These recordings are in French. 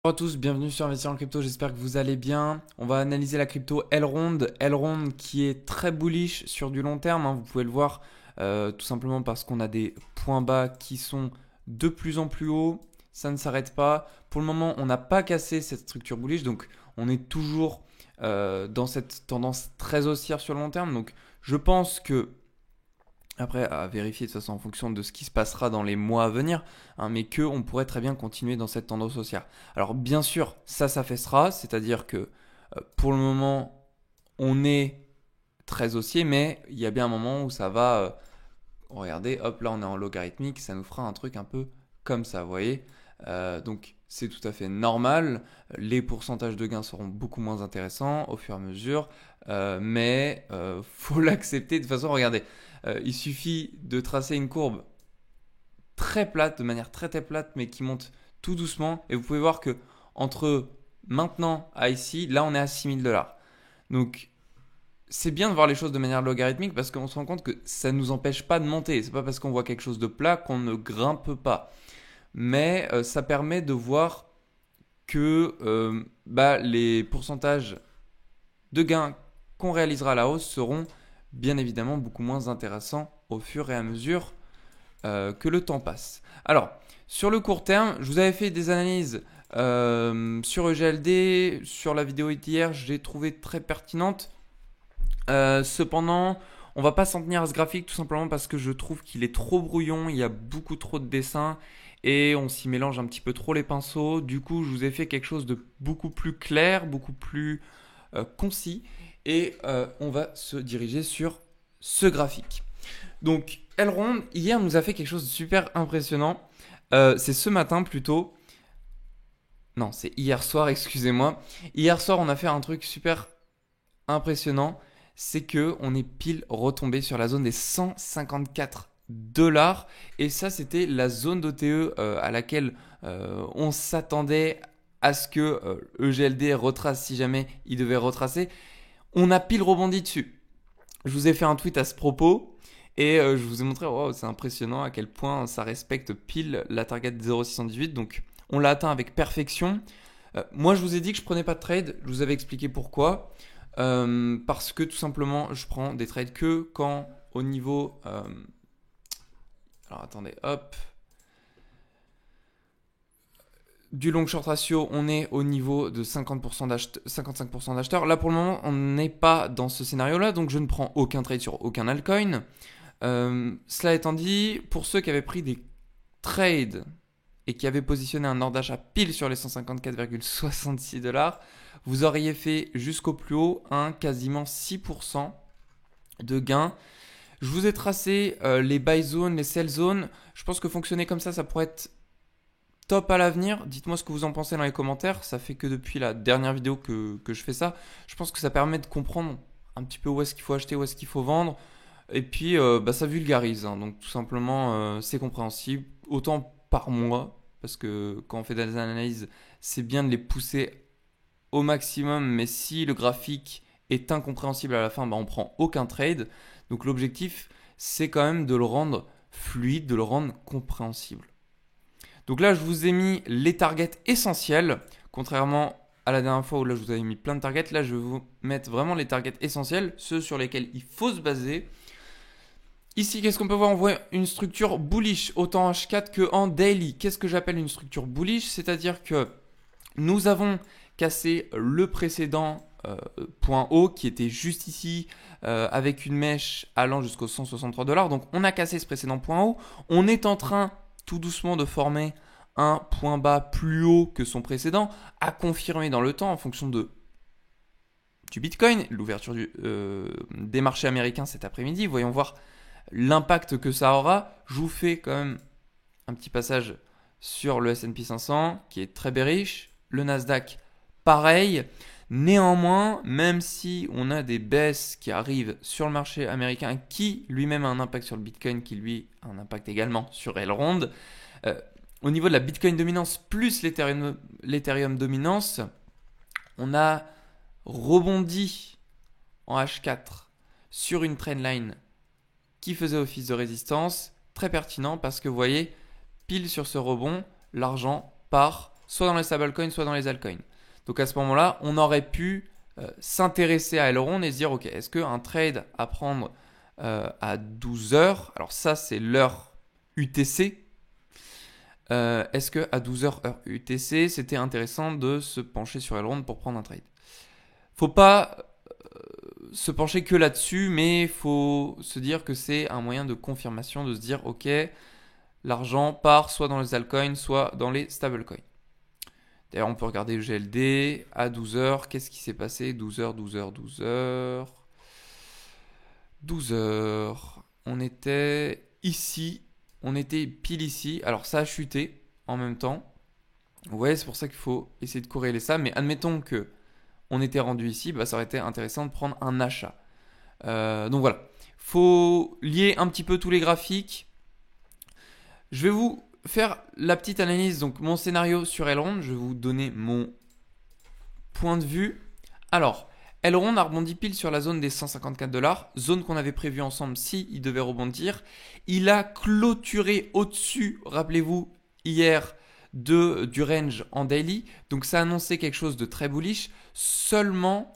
Bonjour à tous, bienvenue sur Investir en crypto, j'espère que vous allez bien. On va analyser la crypto Elrond qui est très bullish sur du long terme, vous pouvez le voir tout simplement parce qu'on a des points bas qui sont de plus en plus hauts, ça ne s'arrête pas. Pour le moment, on n'a pas cassé cette structure bullish, donc on est toujours dans cette tendance très haussière sur le long terme. Donc je pense que après, à vérifier de toute façon en fonction de ce qui se passera dans les mois à venir, mais qu'on pourrait très bien continuer dans cette tendance haussière. Alors bien sûr, ça s'affaissera, c'est-à-dire que pour le moment, on est très haussier, mais il y a bien un moment où ça va, regardez, hop, là on est en logarithmique, ça nous fera un truc un peu comme ça, vous voyez. Donc c'est tout à fait normal, les pourcentages de gains seront beaucoup moins intéressants au fur et à mesure, mais faut l'accepter. De toute façon, regardez, il suffit de tracer une courbe très plate, de manière très très plate, mais qui monte tout doucement. Et vous pouvez voir que entre maintenant à ici, là on est à 6 000 $. Donc c'est bien de voir les choses de manière logarithmique parce qu'on se rend compte que ça ne nous empêche pas de monter. C'est pas parce qu'on voit quelque chose de plat qu'on ne grimpe pas. Mais ça permet de voir que les pourcentages de gains qu'on réalisera à la hausse seront bien évidemment beaucoup moins intéressants au fur et à mesure que le temps passe. Alors, sur le court terme, je vous avais fait des analyses sur EGLD, sur la vidéo d'hier, je l'ai trouvé très pertinente. Cependant, on va pas s'en tenir à ce graphique tout simplement parce que je trouve qu'il est trop brouillon, il y a beaucoup trop de dessins et on s'y mélange un petit peu trop les pinceaux. Du coup, je vous ai fait quelque chose de beaucoup plus clair, beaucoup plus concis et on va se diriger sur ce graphique. Donc, Elrond, hier, nous a fait quelque chose de super impressionnant. C'est ce matin plutôt. Non, c'est hier soir, excusez-moi. Hier soir, on a fait un truc super impressionnant. C'est que on est pile retombé sur la zone des 154 dollars. Et ça, c'était la zone d'OTE à laquelle on s'attendait à ce que EGLD retrace si jamais il devait retracer. On a pile rebondi dessus. Je vous ai fait un tweet à ce propos et je vous ai montré, wow, c'est impressionnant à quel point ça respecte pile la target 0,618. Donc on l'a atteint avec perfection. Moi je vous ai dit que je prenais pas de trade, je vous avais expliqué pourquoi. Parce que tout simplement je prends des trades que quand au niveau... alors attendez, hop. Du long short ratio, on est au niveau de 50% 55% d'acheteurs. Là, pour le moment, on n'est pas dans ce scénario-là, donc je ne prends aucun trade sur aucun altcoin. Cela étant dit, pour ceux qui avaient pris des trades et qui avaient positionné un ordre d'achat pile sur les 154,66 dollars, vous auriez fait jusqu'au plus haut un quasiment 6% de gain. Je vous ai tracé les buy zones, les sell zones. Je pense que fonctionner comme ça pourrait être top à l'avenir. Dites-moi ce que vous en pensez dans les commentaires. Ça fait que depuis la dernière vidéo que je fais ça. Je pense que ça permet de comprendre un petit peu où est-ce qu'il faut acheter, où est-ce qu'il faut vendre. Et puis, ça vulgarise. Donc, tout simplement, c'est compréhensible. Autant par mois. Parce que quand on fait des analyses, c'est bien de les pousser au maximum. Mais si le graphique est incompréhensible à la fin, on prend aucun trade. Donc, l'objectif, c'est quand même de le rendre fluide, de le rendre compréhensible. Donc là, je vous ai mis les targets essentiels, contrairement à la dernière fois où là, je vous avais mis plein de targets. Là, je vais vous mettre vraiment les targets essentiels, ceux sur lesquels il faut se baser. Ici, qu'est-ce qu'on peut voir? On voit une structure bullish, autant en H4 que en daily. Qu'est-ce que j'appelle une structure bullish? C'est-à-dire que nous avons cassé le précédent point haut qui était juste ici avec une mèche allant jusqu'aux 163 dollars. Donc, on a cassé ce précédent point haut. On est en train tout doucement de former un point bas plus haut que son précédent, à confirmer dans le temps en fonction du Bitcoin, l'ouverture des marchés américains cet après-midi. Voyons voir l'impact que ça aura. Je vous fais quand même un petit passage sur le S&P 500 qui est très bearish, le Nasdaq pareil. Néanmoins, même si on a des baisses qui arrivent sur le marché américain, qui lui-même a un impact sur le Bitcoin, qui lui a un impact également sur Elrond, au niveau de la Bitcoin dominance plus l'Ethereum dominance, on a rebondi en H4 sur une trendline qui faisait office de résistance, très pertinent parce que vous voyez, pile sur ce rebond, l'argent part soit dans les stablecoins, soit dans les altcoins. Donc à ce moment-là, on aurait pu s'intéresser à Elrond et se dire, ok, est-ce qu'un trade à prendre à 12 heures, alors ça c'est l'heure UTC, est-ce qu'à 12 heures heure UTC, c'était intéressant de se pencher sur Elrond pour prendre un trade? Faut pas se pencher que là-dessus, mais il faut se dire que c'est un moyen de confirmation, de se dire, ok, l'argent part soit dans les altcoins, soit dans les stablecoins. D'ailleurs, on peut regarder le GLD à 12 heures. Qu'est-ce qui s'est passé? 12 heures, 12 heures, 12 heures. 12 heures. On était ici. On était pile ici. Alors, ça a chuté en même temps. Ouais, c'est pour ça qu'il faut essayer de corréler ça. Mais admettons que on était rendu ici. Bah, ça aurait été intéressant de prendre un achat. Donc voilà. Faut lier un petit peu tous les graphiques. Je vais vous faire la petite analyse, donc mon scénario sur Elrond, je vais vous donner mon point de vue. Alors, Elrond a rebondi pile sur la zone des 154 $, zone qu'on avait prévue ensemble si il devait rebondir. Il a clôturé au-dessus, rappelez-vous, hier du range en daily, donc ça annonçait quelque chose de très bullish. Seulement,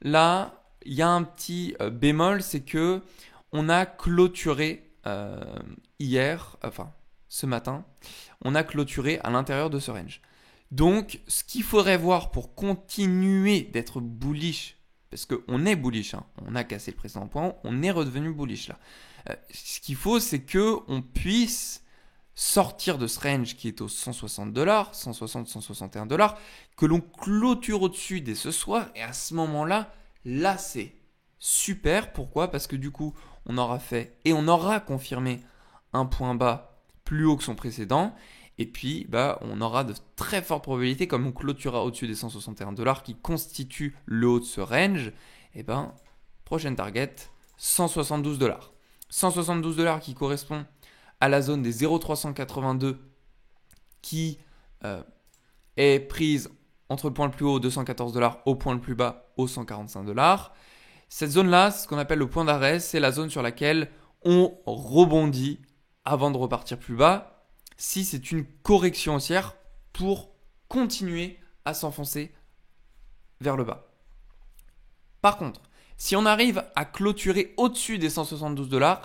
là, il y a un petit bémol, c'est que on a clôturé hier, enfin ce matin, on a clôturé à l'intérieur de ce range. Donc, ce qu'il faudrait voir pour continuer d'être bullish, parce qu'on est bullish, hein, on a cassé le précédent point, on est redevenu bullish là. Ce qu'il faut, c'est qu'on puisse sortir de ce range qui est aux 160 $, 160, 161 $, que l'on clôture au-dessus dès ce soir, et à ce moment-là, là c'est super. Pourquoi? Parce que du coup, on aura fait et on aura confirmé un point bas plus haut que son précédent, et puis bah, on aura de très fortes probabilités, comme on clôturera au-dessus des 161 $ qui constituent le haut de ce range, et ben prochaine target 172 $. 172 $ qui correspond à la zone des 0,382 qui est prise entre le point le plus haut, 214 $, au point le plus bas, au 145 $. Cette zone-là, c'est ce qu'on appelle le point d'arrêt, c'est la zone sur laquelle on rebondit avant de repartir plus bas, si c'est une correction haussière pour continuer à s'enfoncer vers le bas. Par contre, si on arrive à clôturer au-dessus des 172 $,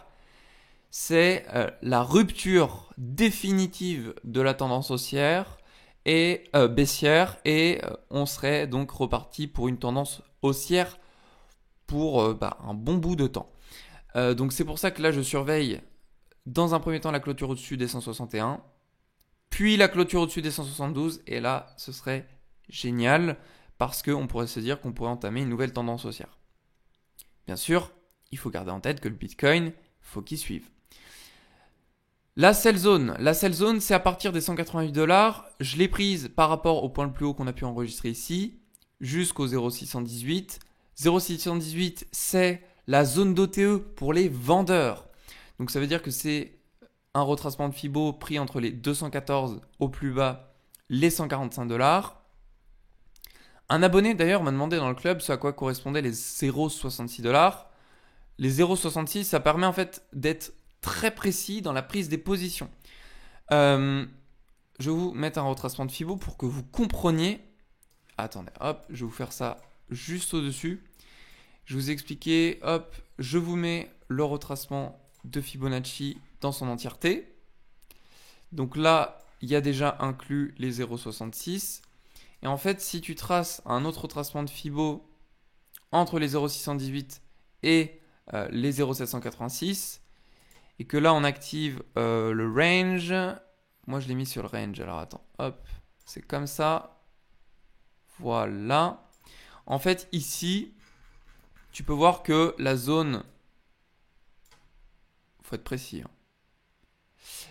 c'est la rupture définitive de la tendance haussière et baissière, et on serait donc reparti pour une tendance haussière pour un bon bout de temps. Donc c'est pour ça que là je surveille dans un premier temps la clôture au-dessus des 161, puis la clôture au-dessus des 172, et là ce serait génial parce qu'on pourrait se dire qu'on pourrait entamer une nouvelle tendance haussière. Bien sûr, il faut garder en tête que le Bitcoin, faut qu'il suive. La sell zone, c'est à partir des 188 $. Je l'ai prise par rapport au point le plus haut qu'on a pu enregistrer ici, jusqu'au 0,618. 0,618, c'est la zone d'OTE pour les vendeurs. Donc ça veut dire que c'est un retracement de Fibo pris entre les 214 au plus bas, les 145 $. Un abonné d'ailleurs m'a demandé dans le club ce à quoi correspondaient les 0,66 $. Les 0,66, ça permet en fait d'être très précis dans la prise des positions. Je vais vous mettre un retracement de Fibo pour que vous compreniez. Attendez, hop, je vais vous faire ça juste au-dessus. Je vous ai expliqué, hop, je vous mets le retracement de Fibonacci dans son entièreté. Donc là, il y a déjà inclus les 0,66. Et en fait, si tu traces un autre retracement de Fibo entre les 0,618 et les 0,786, et que là, on active le range. Moi, je l'ai mis sur le range. Alors, attends, hop, c'est comme ça. Voilà. En fait, ici, tu peux voir que la zone... Faut être précis. Hein.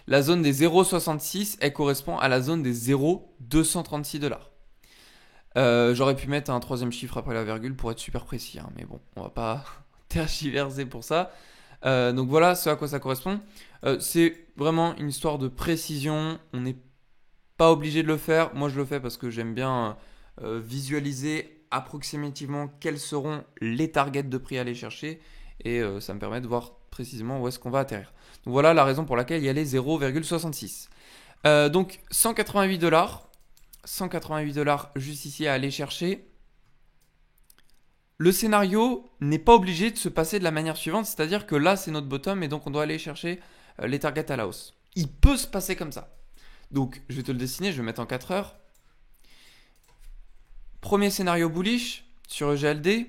La zone des 0,66, elle correspond à la zone des 0,236 $. J'aurais pu mettre un troisième chiffre après la virgule pour être super précis. Hein, mais bon, on va pas tergiverser pour ça. Donc voilà ce à quoi ça correspond. C'est vraiment une histoire de précision. On n'est pas obligé de le faire. Moi, je le fais parce que j'aime bien visualiser approximativement quels seront les targets de prix à aller chercher. Et ça me permet de voir précisément où est-ce qu'on va atterrir. Donc voilà la raison pour laquelle il y a les 0,66. Donc 188 $. $188 juste ici à aller chercher. Le scénario n'est pas obligé de se passer de la manière suivante, c'est-à-dire que là c'est notre bottom et donc on doit aller chercher les targets à la hausse. Il peut se passer comme ça. Donc je vais te le dessiner, je vais mettre en 4 heures. Premier scénario bullish sur EGLD.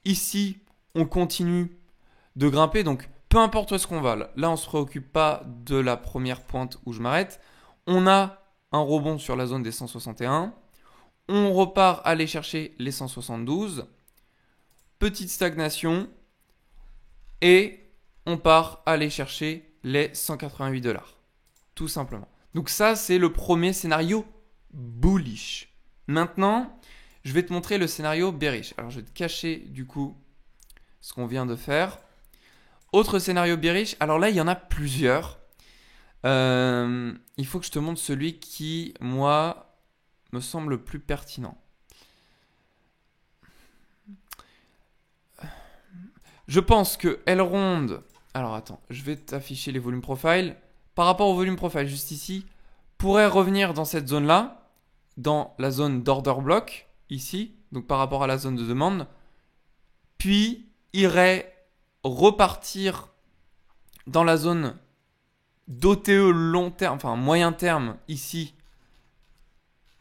Ici on continue de grimper, donc peu importe où est-ce qu'on va. Là on ne se préoccupe pas de la première pointe où je m'arrête. On a un rebond sur la zone des 161. On repart aller chercher les 172. Petite stagnation et on part aller chercher les $188. Tout simplement. Donc ça, c'est le premier scénario bullish. Maintenant, je vais te montrer le scénario bearish. Alors, je vais te cacher du coup ce qu'on vient de faire. Autre scénario bearish. Alors là, il y en a plusieurs. Il faut que je te montre celui qui, moi, me semble le plus pertinent. Je pense que Elrond... Alors attends, je vais t'afficher les volumes profile. Par rapport au volume profile juste ici, pourrait revenir dans cette zone-là, dans la zone d'order block, ici, donc par rapport à la zone de demande, puis irait repartir dans la zone d'OTE long terme, enfin moyen terme, ici,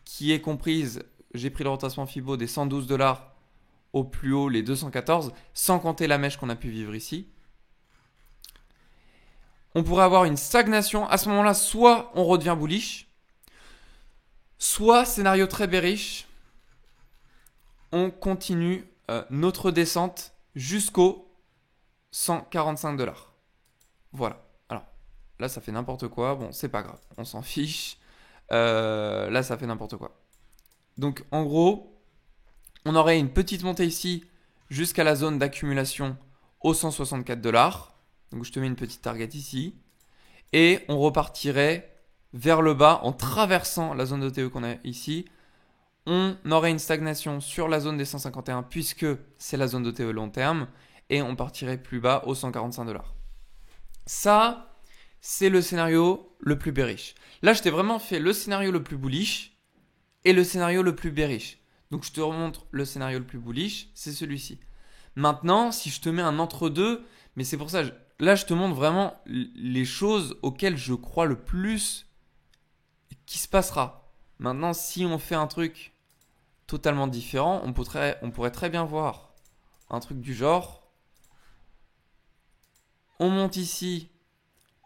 qui est comprise, j'ai pris le rotation Fibo des $112 au plus haut, les 214, sans compter la mèche qu'on a pu vivre ici. On pourrait avoir une stagnation. À ce moment-là, soit on redevient bullish, soit scénario très bearish, on continue notre descente jusqu'au $145. Voilà. Alors, là, ça fait n'importe quoi. Bon, c'est pas grave. On s'en fiche. Là, ça fait n'importe quoi. Donc, en gros, on aurait une petite montée ici jusqu'à la zone d'accumulation aux $164. Donc je te mets une petite target ici. Et on repartirait vers le bas en traversant la zone d'OTE qu'on a ici. On aurait une stagnation sur la zone des 151 puisque c'est la zone d'OTE long terme. Et on partirait plus bas aux $145. Ça, c'est le scénario le plus bearish. Là, je t'ai vraiment fait le scénario le plus bullish et le scénario le plus bearish. Donc je te remontre le scénario le plus bullish, c'est celui-ci. Maintenant, si je te mets un entre-deux, mais c'est pour ça, là je te montre vraiment les choses auxquelles je crois le plus qui se passera. Maintenant, si on fait un truc totalement différent, on pourrait très bien voir un truc du genre, on monte ici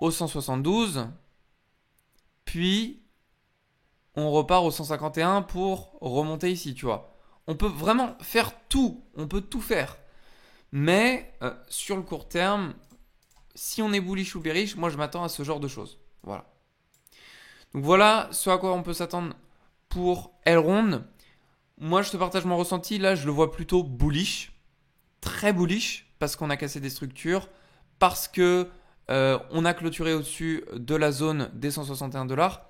au 172, puis on repart au 151 pour remonter ici, tu vois. On peut vraiment faire tout, on peut tout faire. Mais sur le court terme, si on est bullish ou bearish, moi je m'attends à ce genre de choses. Voilà. Donc voilà ce à quoi on peut s'attendre pour Elrond. Moi je te partage mon ressenti, là je le vois plutôt bullish. Très bullish, parce qu'on a cassé des structures, parce que on a clôturé au-dessus de la zone des $161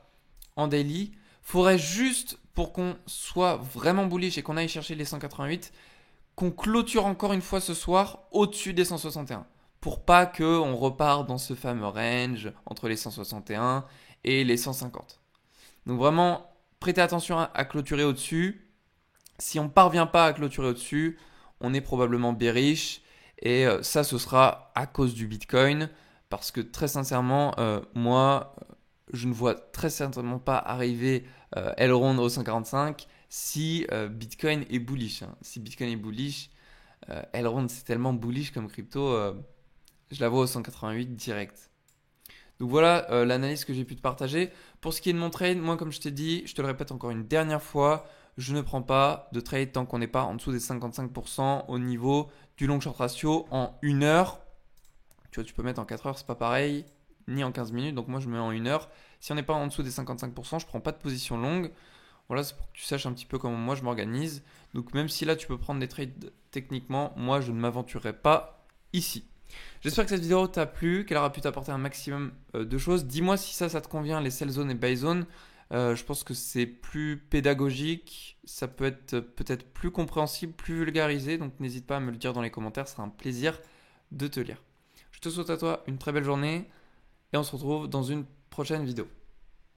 en daily. Faudrait juste, pour qu'on soit vraiment bullish et qu'on aille chercher les 188, qu'on clôture encore une fois ce soir au-dessus des 161. Pour pas qu'on reparte dans ce fameux range entre les 161 et les 150. Donc vraiment, prêtez attention à clôturer au-dessus. Si on ne parvient pas à clôturer au-dessus, on est probablement bearish. Et ça, ce sera à cause du Bitcoin. Parce que très sincèrement, moi, je ne vois très certainement pas arriver Elrond au 145 si Bitcoin est bullish. Si Bitcoin est bullish, Elrond c'est tellement bullish comme crypto, je la vois au 188 direct. Donc voilà l'analyse que j'ai pu te partager. Pour ce qui est de mon trade, moi comme je t'ai dit, je te le répète encore une dernière fois, je ne prends pas de trade tant qu'on n'est pas en dessous des 55% au niveau du long short ratio en 1 heure. Tu vois, tu peux mettre en 4 heures, c'est pas pareil, ni en 15 minutes, donc moi je mets en 1 heure. Si on n'est pas en dessous des 55%, je prends pas de position longue. Voilà, c'est pour que tu saches un petit peu comment moi je m'organise. Donc même si là tu peux prendre des trades techniquement, moi je ne m'aventurerai pas ici. J'espère que cette vidéo t'a plu, qu'elle aura pu t'apporter un maximum de choses. Dis-moi si ça te convient, les sell zones et buy zones. Je pense que c'est plus pédagogique, ça peut être peut-être plus compréhensible, plus vulgarisé. Donc n'hésite pas à me le dire dans les commentaires, ce sera un plaisir de te lire. Je te souhaite à toi une très belle journée et on se retrouve dans une prochaine vidéo.